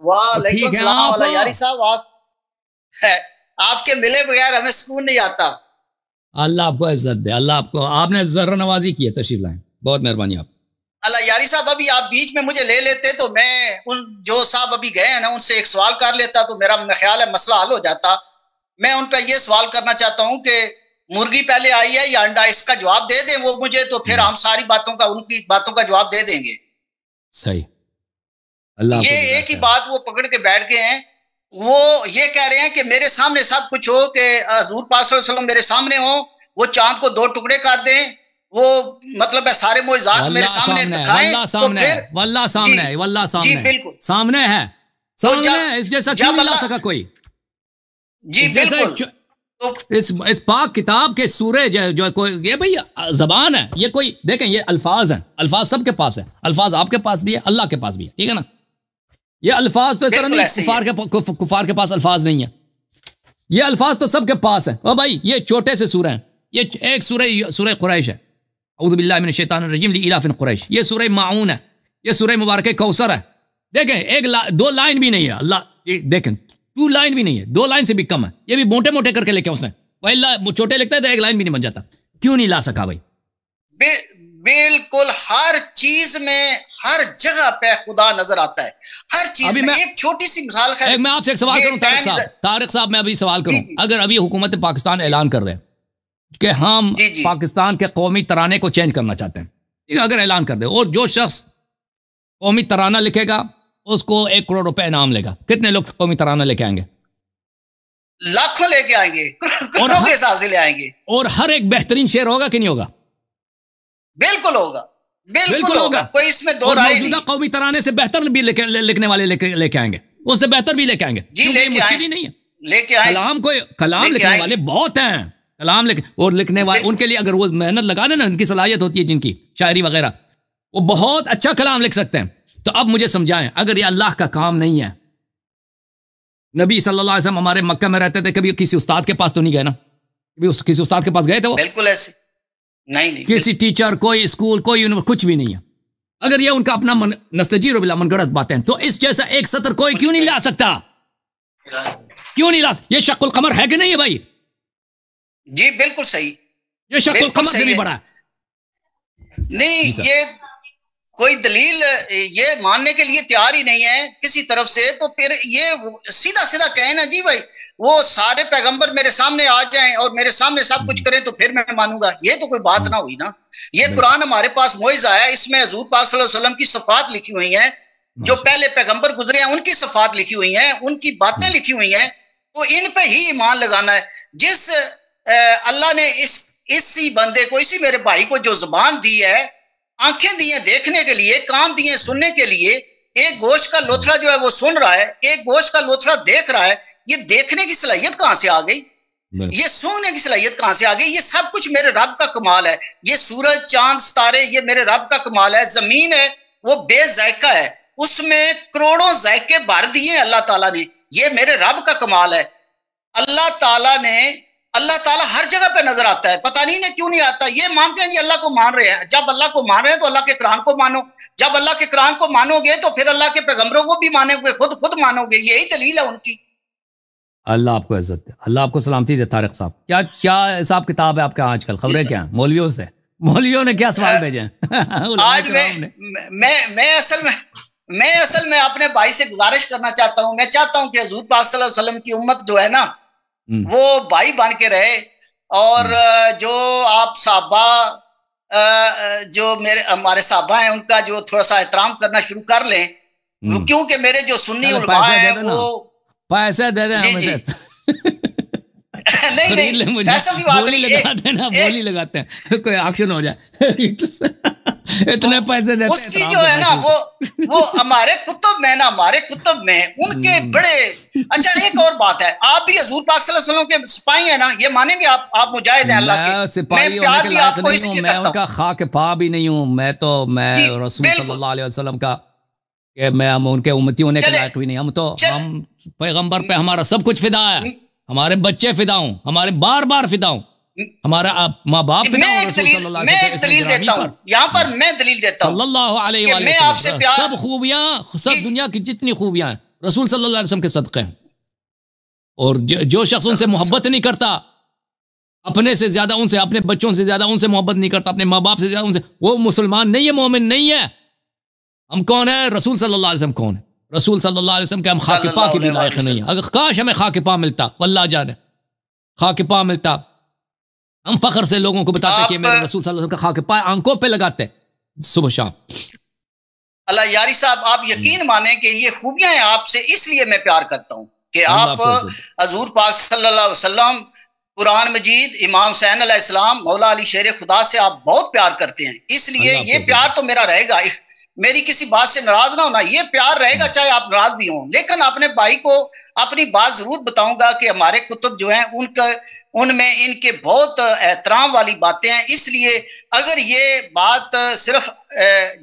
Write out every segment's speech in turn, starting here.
वालेकुम ठीक है सलाम आप? यारी साहब, आप है, आपके मिले बगैर हमें सुकून नहीं आता। अल्लाह आपको इज्जत दे, अल्लाह आपको, आपने जर्र नवाजी की है, तशरीफ लाएं, बहुत मेहरबानी आप। अल्लाह यारी साहब, अभी आप बीच में मुझे ले लेते तो मैं उन जो साहब अभी गए हैं ना उनसे एक सवाल कर लेता, तो मेरा ख्याल है मसला हल हो जाता। मैं उन पर यह सवाल करना चाहता हूं कि मुर्गी पहले आई है या अंडा, इसका जवाब दे दें वो मुझे, तो फिर हम सारी बातों का, उनकी बातों का जवाब दे देंगे। सही, अल्लाह ये एक ही बात वो पकड़ के बैठ गए हैं। वो ये कह रहे हैं कि मेरे सामने सब कुछ हो, कि हजूर पाक सल्लल्लाहु अलैहि वसल्लम मेरे सामने हो, वो चांद को 2 टुकड़े कर दें, वो मतलब है सारे मोइज़ात मेरे सामने दिखाएं, वल्लाह सामने है, वल्लाह सामने है, वल्लाह सामने है, बिल्कुल सामने है, सामने है, इस जैसा क्यों नहीं ला सका कोई? जी बिल्कुल। इस पाक किताब के सूरे जो कोई, ये भाई जबान है, ये कोई देखें, ये अल्फाज हैं, अल्फाज सबके पास है, अल्फाज आपके पास भी है, अल्लाह के पास भी है, ठीक है ना? ये अल्फाज तो इस तरह नहीं, कुफार के पास अल्फाज नहीं है, ये अल्फाज तो सबके पास है। ओ भाई, ये छोटे से सूरह हैं, ये एक सूरह कुरैश है, औज़ु बिल्लाहि मिनश शैतानिर रजीम, लिइलाफि कुरैश, ये सूरह माऊन है, ये सूरह मुबारक कौसर है। देखें, 2 लाइन भी नहीं है, अल्लाह देखें 2 लाइन भी नहीं है, 2 लाइन से भी कम है, ये भी मोटे मोटे करके लेके उसने, वही छोटे लिखता है तो 1 लाइन भी नहीं बन जाता। क्यों नहीं ला सका भाई? बिल्कुल, हर चीज में, हर जगह पे खुदा नजर आता है, हर चीज में। एक छोटी सी मिसाल है, मैं आपसे एक सवाल करूं तारिक साहब, मैं अभी सवाल करूं, अगर अभी हुकूमत पाकिस्तान ऐलान कर दे कि हम पाकिस्तान के कौमी तराने को चेंज करना चाहते हैं, अगर ऐलान कर दे, और जो शख्स कौमी तराना लिखेगा उसको 1 करोड़ रुपए इनाम लेगा, कितने लोग कौमी तराना लेके आएंगे? लाखों लेके आएंगे, करोड़ों के हिसाब से ले आएंगे। और हर एक बेहतरीन शेर होगा कि नहीं होगा? बिल्कुल होगा, बिल्कुल होगा, कोई इसमें दो राय नहीं। मौजूदा कौमी तराने से बेहतर भी लिखने वाले लेके आएंगे, उससे बेहतर भी लेके आएंगे, मुश्किल ही नहीं है, लेके आए। कलाम लिखने वाले बहुत हैं, कलाम और लिखने वाले, उनके लिए अगर वो मेहनत लगा देना, उनकी सलाहियत होती है, जिनकी शायरी वगैरह, वो बहुत अच्छा कलाम लिख सकते हैं। तो अब मुझे समझाएं, अगर ये अल्लाह का काम नहीं है, नबी सल्लल्लाहु अलैहि वसल्लम हमारे मक्का में रहते थे, कभी किसी उस्ताद के पास तो नहीं गए ना? कभी किसी उस्ताद के पास गए थे वो? बिल्कुल ऐसे नहीं, किसी टीचर, कोई स्कूल, कोई यूनिवर्सिटी, कुछ भी नहीं है। अगर ये उनका अपना नस्तजीर बिला मनगढ़ंत बातें हैं, तो इस जैसा एक सत्र कोई क्यों नहीं ला सकता? क्यों नहीं ला? ये शक्ल कमर है कि नहीं है भाई? जी बिल्कुल सही, ये शक्ल कमर से भी बड़ा है। नहीं, ये कोई दलील ये मानने के लिए तैयार ही नहीं है किसी तरफ से, तो फिर ये सीधा सीधा कहे ना जी भाई, वो सारे पैगंबर मेरे सामने आ जाएं और मेरे सामने सब कुछ करें तो फिर मैं मानूंगा, ये तो कोई बात ना हुई ना। ये कुरान हमारे पास मोइज़ा है, इसमें हुजूर पाक सल्लल्लाहु अलैहि वसल्लम की सफात लिखी हुई हैं, जो पहले पैगंबर गुजरे हैं उनकी सफात लिखी हुई हैं, उनकी बातें लिखी हुई हैं, तो इन पे ही ईमान लगाना है। जिस अल्लाह ने इसी बंदे को, इसी मेरे भाई को जो जुबान दी है, आंखें दी हैं देखने के लिए, कान दिए सुनने के लिए, एक गोश्त का लोथड़ा जो है वो सुन रहा है, एक गोश्त का लोथड़ा देख रहा है, ये देखने की सलाहियत कहां से आ गई? ये सूंघने की सलाहियत कहां से आ गई? ये सब कुछ मेरे रब का कमाल है। ये सूरज, चांद, सितारे, ये मेरे रब का कमाल है। जमीन है वो बेजायका है, उसमें करोड़ों जायके भर दिए अल्लाह ताला ने, ये मेरे रब का कमाल है। अल्लाह ताला हर जगह पे नजर आता है, पता नहीं ना क्यों नहीं आता। ये मानते हैं जी अल्लाह को मान रहे हैं, जब अल्लाह को मान रहे हैं तो अल्लाह के कुरान को मानो, जब अल्लाह के कुरान को मानोगे तो फिर अल्लाह के पैगंबरों को भी मानोगे, खुद मानोगे, यही दलील है उनकी। अल्लाह आपको इज्जत दे, अल्लाह आपको सलामती दे। तारिक साहब, क्या हिसाब किताब है आपका आजकल? खबरें क्या हैं मौलवियों ने क्या सवाल भेजे हैं? आज मैं असल में अपने भाई से गुजारिश करना चाहता हूं, मैं चाहता हूं कि हुजूर पाक सल्लल्लाहु अलैहि वसल्लम की उम्मत जो है ना, वो भाई बन के रहे, और जो आप साहबा, जो हमारे साहबा हैं, उनका जो थोड़ा सा एहतराम करना शुरू कर लें, क्योंकि मेरे जो सुन्नी उलमा है वो पैसे दे दें नहीं ऐसा की बात नहीं, लगा देना, बोली लगाते हैं, कोई एक्शन हो जाए इतने पैसे देते हैं। उसकी जो है ना वो हमारे कुतुब में उनके बड़े अच्छा। एक और बात है, आप भी हुजूर पाक सल्लल्लाहु अलैहि वसल्लम के सिपाही हैं ना, ये मानेंगे आप मुजाहिद हैं अल्लाह के? सिपाही होने के लायक नहीं हूं, मैं उनका खाक पा भी नहीं हूं, मैं रसूल सल्लल्लाहु अलैहि वसल्लम का, मैं उनके उम्मती होने के लायक भी नहीं। हम पैगंबर पे हमारा सब कुछ फिदा है, हमारे बच्चे फिदा हूं, हमारे बार फिदा हूं, हमारा माँ बाप फिदा हूं। मैं एक दलील देता हूं यहाँ पर, मैं दलील देता हूं सल्लल्लाहु अलैहि वसल्लम, सब खूबियां, सब दुनिया की जितनी खूबियां हैं रसूल सल्लल्लाहु अलैहि वसल्लम के सदक़े हैं। और जो शख्स उनसे मोहब्बत नहीं करता, अपने से ज्यादा उनसे, अपने बच्चों से ज्यादा उनसे मोहब्बत नहीं करता, अपने माँ बाप से ज्यादा उनसे, वो मुसलमान नहीं है, मोमिन नहीं है। हम कौन है? रसूल सल्लल्लाहु अलैहि वसल्लम कौन है? रसूल सल्लल्लाहु अलैहि वसल्लम के हम खाकिपा के भी लायक नहीं है। अगर काश हमें खाकिपा मिलता, वल्लाह जाने खाकिपा मिलता, हम फख्र से लोगों को बताते कि मेरे रसूल सल्लल्लाहु अलैहि वसल्लम का खाकिपा आंखों पे लगाते सुबह शाम। अल्लाह यारी साहब, आप यकीन माने कि ये खूबियां हैं आपसे, इसलिए मैं प्यार करता हूं कि आप हजूर पाक सल्लल्लाहु अलैहि वसल्लम, कुरान मजीद, इमाम हुसैन अलैहिस्सलाम, मौला अली शेर खुदा से आप बहुत प्यार करते हैं। इसलिए ये प्यार तो मेरा रहेगा, मेरी किसी बात से नाराज ना होना, ये प्यार रहेगा चाहे आप नाराज भी हों। लेकिन अपने भाई को अपनी बात जरूर बताऊंगा कि हमारे कुतुब जो हैं उनमें इनके बहुत एहतराम वाली बातें हैं। इसलिए अगर ये बात सिर्फ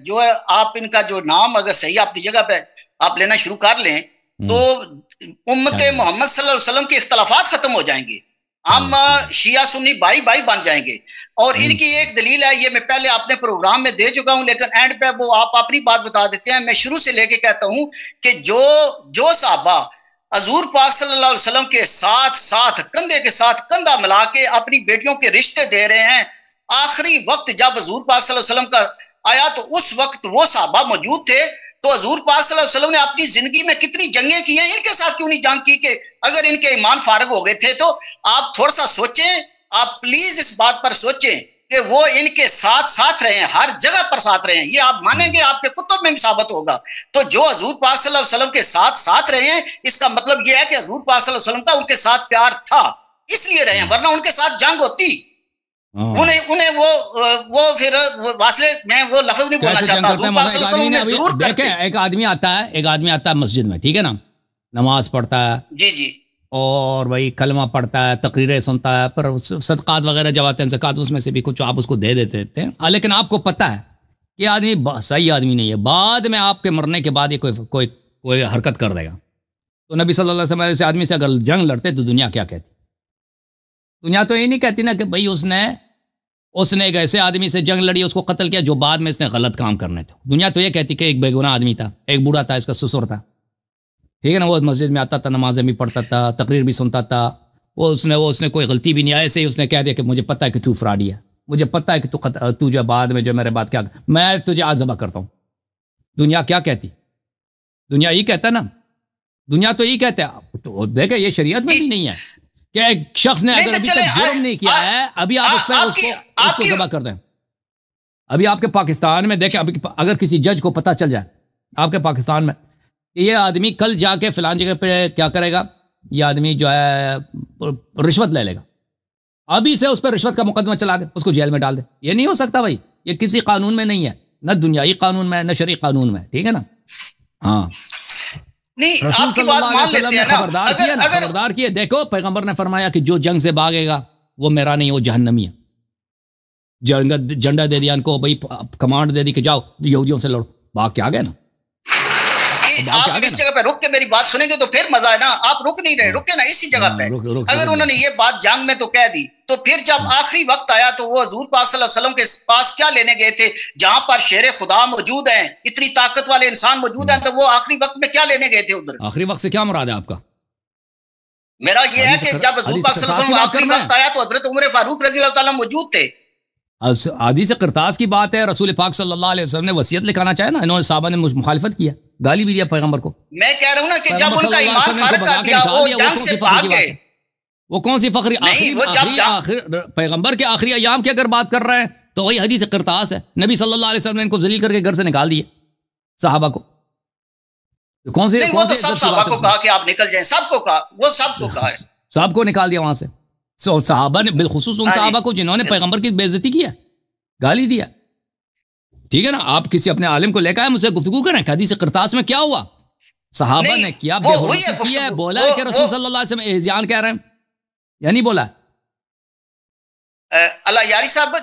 जो है, आप इनका जो नाम अगर सही अपनी जगह पे आप लेना शुरू कर लें तो उम्मत मोहम्मद सल्लल्लाहु अलैहि वसल्लम के इख्तलाफात खत्म हो जाएंगे, हम शिया सुन्नी भाई भाई बन जाएंगे। और इनकी एक दलील है, ये मैं पहले अपने प्रोग्राम में दे चुका हूं, लेकिन एंड पे वो आप अपनी बात बता देते हैं। मैं शुरू से लेके कहता हूं कि जो सहाबा हजूर पाक सल्लल्लाहु अलैहि वसल्लम के साथ साथ कंधे के साथ कंधा मिला के अपनी बेटियों के रिश्ते दे रहे हैं, आखिरी वक्त जब हजूर पाक सल्लल्लाहु अलैहि वसल्लम का आया तो उस वक्त वो सहाबा मौजूद थे। तो हजूर पाक सल्लल्लाहु अलैहि वसल्लम ने अपनी जिंदगी में कितनी जंगें की हैं, इनके साथ क्यों नहीं जंग की? कि अगर इनके ईमान फारग हो गए थे तो आप थोड़ा सा सोचें, आप प्लीज इस बात पर सोचें कि वो इनके साथ साथ रहे हैं, हर जगह पर साथ रहे हैं। ये आप मानेंगे, आपके कुतुब में भी साबित होगा। तो जो हजूर पाक सल्लल्लाहु अलैहि वसल्लम के साथ साथ रहे हैं, इसका मतलब ये है कि हजूर पाक सल्लल्लाहु अलैहि वसल्लम का उनके साथ प्यार था, इसलिए रहे हैं, वरना उनके साथ जंग होती। उन्हें वो फिर वास्ते मैं वो लफ्ज नहीं बोलना चाहता। एक आदमी आता है मस्जिद में, ठीक है ना, नमाज पढ़ता है, जी जी, और भाई कलमा पढ़ता है, तकरीरें सुनता है, पर सदकात वगैरह जब आते हैं ज़कात उसमें से भी कुछ आप उसको दे देते हैं। लेकिन आपको पता है कि आदमी सही आदमी नहीं है, बाद में आपके मरने के बाद ये कोई हरकत कर देगा। तो नबी सल्लल्लाहु अलैहि वसल्लम से आदमी से अगर जंग लड़ते तो दुनिया क्या कहती? दुनिया तो ये नहीं कहती ना कि भाई उसने एक ऐसे आदमी से जंग लड़ी, उसको कत्ल किया जो बाद में इसने गलत काम करने थे। दुनिया तो ये कहती कि एक बेगुनाह आदमी था, एक बूढ़ा था, इसका ससुर था, ठीक है ना, वो मस्जिद में आता था, नमाज़ें भी पढ़ता था, तकरीर भी सुनता था, उसने कोई गलती भी नहीं, ऐसे ही उसने कह दिया कि मुझे पता है कि तू फ्रॉडी है, मुझे पता है कि तू जो बाद में जो मेरे बात क्या, मैं तुझे आज ज़बह करता हूँ। दुनिया क्या कहती? दुनिया यही कहता ना, दुनिया तो यही कहता है। तो देखे ये शरीयत में भी नहीं है कि एक शख्स ने अगर अभी तक जुर्म नहीं किया है, अभी आप उसको ज़बह कर दें। अभी आपके पाकिस्तान में देखें, अभी अगर किसी जज को पता चल जाए आपके पाकिस्तान में ये आदमी कल जाके फिलान जगह पे क्या करेगा, ये आदमी जो है रिश्वत ले लेगा, अभी से उस पर रिश्वत का मुकदमा चला दे, उसको जेल में डाल दे, ये नहीं हो सकता भाई, ये किसी कानून में नहीं है, न दुनियाई कानून में, न शरई कानून में, ठीक है ना। हाँ, नहीं, आपकी बात मान लेते हैं ना। खबरदार किए, देखो पैगंबर ने फरमाया कि जो जंग से भागेगा वो मेरा नहीं, वो जहन्नमी है। झंडा दे दिया इनको, भाई कमांड दे दी कि जाओ यहूदियों से लड़ो, भाग के आ गए ना। आप इस जगह पे रुक के मेरी बात सुनेंगे तो फिर मजा है ना। आप रुक नहीं रहे, रुके ना इसी जगह पे। अगर उन्होंने ये बात जंग में तो कह दी, तो फिर जब आखिरी वक्त आया तो वो हजूर पाक सल्लल्लाहु अलैहि वसल्लम के पास क्या लेने गए थे? जहां पर शेर खुदा मौजूद हैं, इतनी ताकत वाले इंसान मौजूद हैं, तो वो आखिरी वक्त में क्या लेने गए थे उधर? आखिरी वक्त से क्या मुराद है आपका? मेरा ये है कि जब हजूर पाक सल्लल्लाहु अलैहि वसल्लम आखिरी वक्त आया तो हजरत उमर फारूक रज़ी अल्लाह तआला मौजूद थे। हदीस किरतास की बात है, रसूल पाक सल्लल्लाहु अलैहि वसल्लम ने वसीयत लिखाना चाहे ना, इन्होंने साहबा ने मुखालिफत किया, गाली भी दिया पैगंबर को। मैं कह रहा हूं ना कि जब उनका ईमान फारग कर दिया, वो जंग से भाग गए। वो कौन सी फखरी? आखिरी पैगंबर के आखिरी अयाम की अगर बात कर रहे हैं तो वही हदीस किरतास है। नबी सल्लल्लाहु अलैहि वसल्लम ने इनको जलील करके घर से निकाल दिए सहाबा को। कौन से? वो तो सब सहाबा को कहा कि आप निकल जाएं, सबको कहा, वो सबको कहा है, सबको निकाल दिया वहां से। सहाबा ने बिलखुसूस उन सहाबा को जिन्होंने पैगंबर की बेइज्जती किया, गाली दिया, ठीक है ना। आप किसी अपने आलिम को लेकर आए, मुझसे गुफ्तगू करें हदीस किरतास में क्या हुआ, सहाबा ने किया, किया है, बोला है कि रसूल सल्लल्लाहु अलैहि वसल्लम एहजान कह रहे हैं या नहीं बोला? अल्लाह यारी साहब,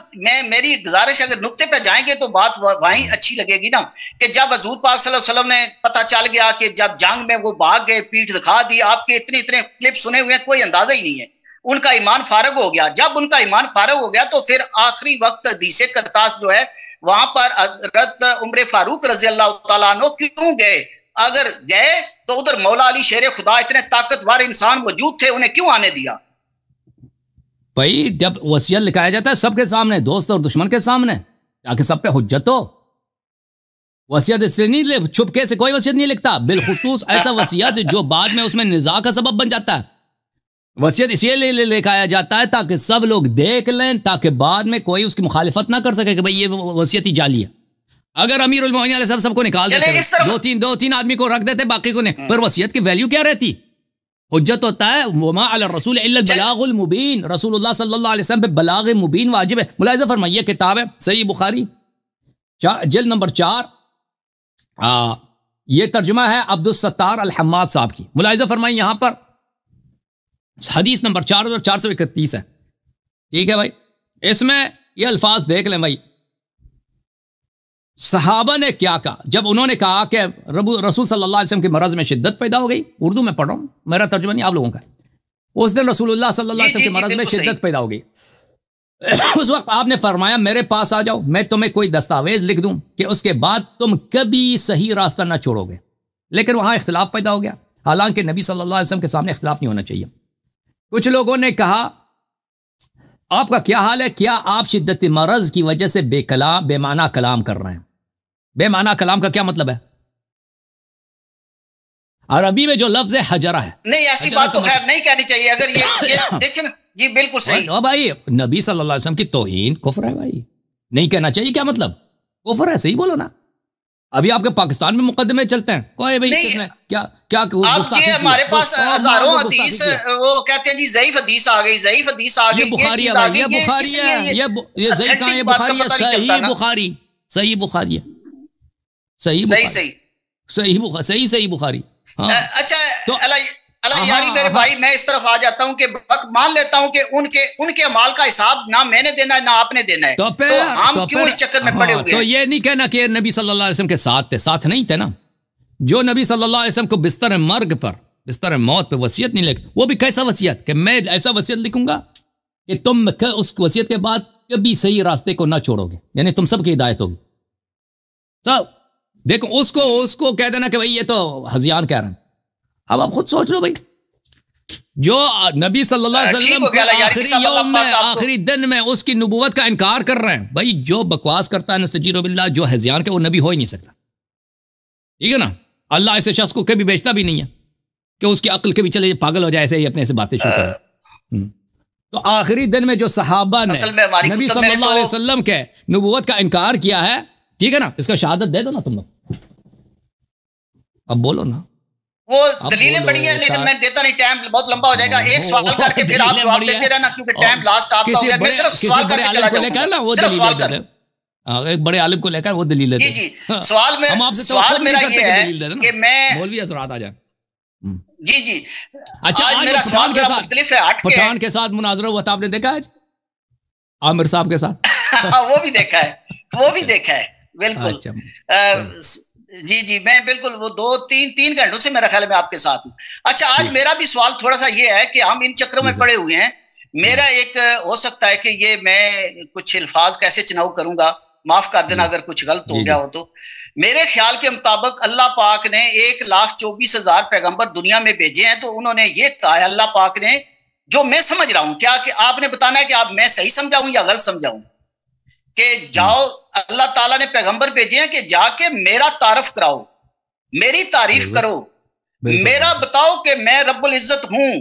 मेरी गुजारिश, अगर नुक्ते पे जाएंगे तो बात वहीं अच्छी लगेगी ना, कि जब हजूर पाक सल्लल्लाहु अलैहि वसल्लम ने पता चल गया कि जब जंग में वो भाग गए, पीठ दिखा दी, आपके इतने इतने क्लिप सुने हुए हैं, कोई अंदाजा ही नहीं है, उनका ईमान फारग हो गया। जब उनका ईमान फारग हो गया तो फिर आखिरी वक्त हदीस किरतास जो है वहां पर हजरत उमर फारूक रज़ी अल्लाह तआला अन्हु क्यों गए? अगर गए तो उधर मौला अली शेर खुदा इतने ताकतवर इंसान मौजूद थे, उन्हें क्यों आने दिया? भाई जब वसीयत लिखाया जाता है सबके सामने, दोस्त और दुश्मन के सामने, ताकि सब पे हुज्जत हो। वसीयत इसलिए नहीं, छुपके से कोई वसीयत नहीं लिखता, बिलखुसूस ऐसा वसीयत जो बाद में उसमें निज़ा का सबब बन जाता है। वसीयत इसलिए लिखाया जाता है ताकि सब लोग देख लें, ताकि बाद में कोई उसकी मुखालिफत ना कर सके कि भाई ये वसीयत ही जाली है। अगर अमीरुल मोमिनीन सबको निकाल देते, दो तीन आदमी को रख देते, बाकी को नहीं, पर वसीयत की वैल्यू क्या रहती? हुज्जत होता है वमा अला रसूल इल्ला बलागुल मुबीन, रसूलुल्लाह सल्लल्लाहु अलैहि वसल्लम पे बलाग मुबीन वाजिब है। मुलाहिज़ा फरमाइए, किताब है सही बुखारी जिल्द नंबर 4, ये तर्जुमा है अब्दुल सत्तार अल हम्माद साहब की। मुलाहिज़ा फरमाइए, यहां पर हदीस नंबर 4431 है। ठीक है भाई, इसमें ये अल्फाज देख लें भाई, सहाबा ने क्या कहा जब उन्होंने कहा कि रसूल सल्लल्लाहु अलैहि वसल्लम की मरज में शिद्दत पैदा हो गई। उर्दू में पढ़ रहा हूं, मेरा तर्जुमा नहीं आप लोगों का। उस दिन रसूलुल्लाह सल्लल्लाहु अलैहि वसल्लम की मरज में शिद्दत पैदा हो गई। उस वक्त आपने फरमाया मेरे पास आ जाओ, मैं तुम्हें कोई दस्तावेज लिख दूं कि उसके बाद तुम कभी सही रास्ता ना छोड़ोगे। लेकिन वहां इख्तिलाफ पैदा हो गया, हालांकि नबी सल्लल्लाहु अलैहि वसल्लम के सामने इख्तिलाफ नहीं होना चाहिए। कुछ लोगों ने कहा आपका क्या हाल है, क्या आप शिद्दत मरज की वजह से बेमाना कलाम कर रहे हैं? बेमाना कलाम का क्या मतलब है? अरबी में जो लफ्ज है हजरा है। नहीं, ऐसी बात तो खैर नहीं कहनी चाहिए। अगर ये देखें ना जी, बिल्कुल सही। भाई नबी सल्लल्लाहु अलैहि वसल्लम की तौहीन कुफ्र है भाई, नहीं कहना चाहिए। क्या मतलब? कुफ्र है, सही बोलो ना। अभी आपके पाकिस्तान में मुकदमे चलते हैं, कोई भाई किसने क्या क्या हमारे पास हजारों हदीस, वो कहते हैं जी ज़ईफ हदीस आ गई, ज़ईफ हदीस आ गई, बुखारी है भाई, ये बुखारी है, ये ज़ईफ कहां है? ये बुखारी है, सही बुखारी, सही बुखारी है, सही सही सही बुखारी। अच्छा तो यारी मेरे भाई, मैं इस तरफ आ जाता हूं कि मान लेता हूं कि उनके अमाल का हिसाब ना मैंने देना है ना आपने देना है, तो हम क्यों इस चक्कर में पड़े हुए हैं? तो ये नहीं कहना कि नबी सल्लल्लाहु अलैहि वसल्लम के साथ थे, साथ नहीं थे ना। जो नबी सल्लल्लाहु अलैहि वसल्लम को बिस्तर मर्ग पर, बिस्तर मौत पे वसीयत नहीं लिख, वो भी कैसा वसीयत कि मैं ऐसा वसीयत लिखूंगा कि तुम उस वसीयत के बाद कभी सही रास्ते को ना छोड़ोगे, यानी तुम सबकी हिदायत होगी सब। देखो उसको कह देना कि भाई ये तो हजियान कह रहे हैं। अब आप खुद सोच लो भाई, जो नबी सल्लल्लाहु अलैहि वसल्लम आखिरी यौम में, आखिरी दिन में उसकी नबूवत का इनकार कर रहे हैं, भाई जो बकवास करता है नस्तजीरो बिल्लाह, जो हजियान के, वो नबी हो ही नहीं सकता। ठीक है ना? अल्लाह ऐसे शख्स को कभी बेचता भी नहीं है कि उसकी अक्ल के भी चले पागल हो जाए, ऐसे ही अपने से बातें शुरू करें। तो आखिरी दिन में जो सहाबा ने नबी सल्लल्लाहु अलैहि वसल्लम के नबूवत का इनकार किया है, ठीक है ना, इसका शहादत दे दो ना तुम लोग। अब बोलो ना, वो दलीलें बड़ी है, लेकिन मैं देता नहीं, टाइम बहुत लंबा हो जाएगा। एक सवाल करके फिर आप जवाब देते रहना, क्योंकि टाइम लास्ट आपका हो गया। मैं सिर्फ सवाल करके चला जाऊंगा ना, वो दलील दे दे। एक बड़े आलिम को लेकर वो दलील दे। जी सवाल मेरा ये है कि मैं मौलवी असरात आ जाए। जी अच्छा, आज मेरा सवाल जरा मुख्तलिफ है। पठान के साथ मुनाजरा हुआ था, आपने देखा आज आमिर साहब के साथ? वो भी देखा है, बिल्कुल। जी मैं बिल्कुल वो 2-3 घंटों से मेरा ख्याल है मैं आपके साथ हूँ। अच्छा, आज मेरा भी सवाल थोड़ा सा ये है कि हम इन चक्रों में पड़े हुए हैं। मेरा एक हो सकता है कि ये मैं कुछ अल्फाज कैसे चुनाव करूंगा, माफ कर देना अगर कुछ गलत हो गया हो तो। मेरे ख्याल के मुताबिक अल्लाह पाक ने 1,24,000 पैगंबर दुनिया में भेजे हैं, तो उन्होंने ये कहा है अल्लाह पाक ने, जो मैं समझ रहा हूं, क्या कि आपने बताना है कि आप मैं सही समझाऊं या गलत समझाऊं, कि जाओ अल्लाह ताला ने पैगंबर भेजे हैं कि जाके मेरा तारफ कराओ, मेरी तारीफ करो, मेरा बताओ कि मैं रब्बुल इज्जत हूं,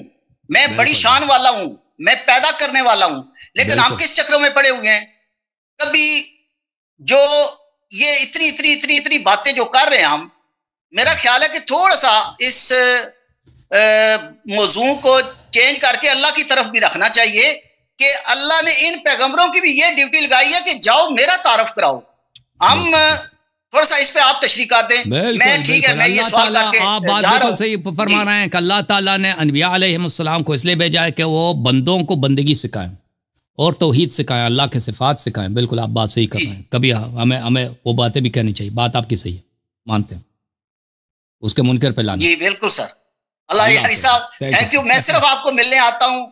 मैं बड़ी शान वाला हूं, मैं पैदा करने वाला हूं। लेकिन हम किस चक्रों में पड़े हुए हैं? कभी जो ये इतनी बातें जो कर रहे हैं हम, मेरा ख्याल है कि थोड़ा सा इस मौजू को चेंज करके अल्लाह की तरफ भी रखना चाहिए कि अल्लाह ने इन पैगंबरों की भी ये ड्यूटी लगाई है कि जाओ मेरा तारफ कराओ। हम थोड़ा सा इस पे आप तशरीह कर दें। मैं ठीक है, मैं ये सवाल करके आप बात बिल्कुल सही फरमा रहे हैं कि अल्लाह ताला ने अनबिया अलैहिस्सलाम को इसलिए भेजा है कि वो बंदों को बंदगी सिखाएं और तौहीद सिखाएं, अल्लाह के सिफात सिखाएं। बिल्कुल आप बात सही कर रहे हैं। कभी हमें वो बातें भी कहनी चाहिए, बात आपकी सही है, मानते हैं, उसके मुनकर पे लाना। जी बिल्कुल सर, अल्लाह यारी साहब, थैंक यू। मैं सिर्फ आपको मिलने आता हूँ।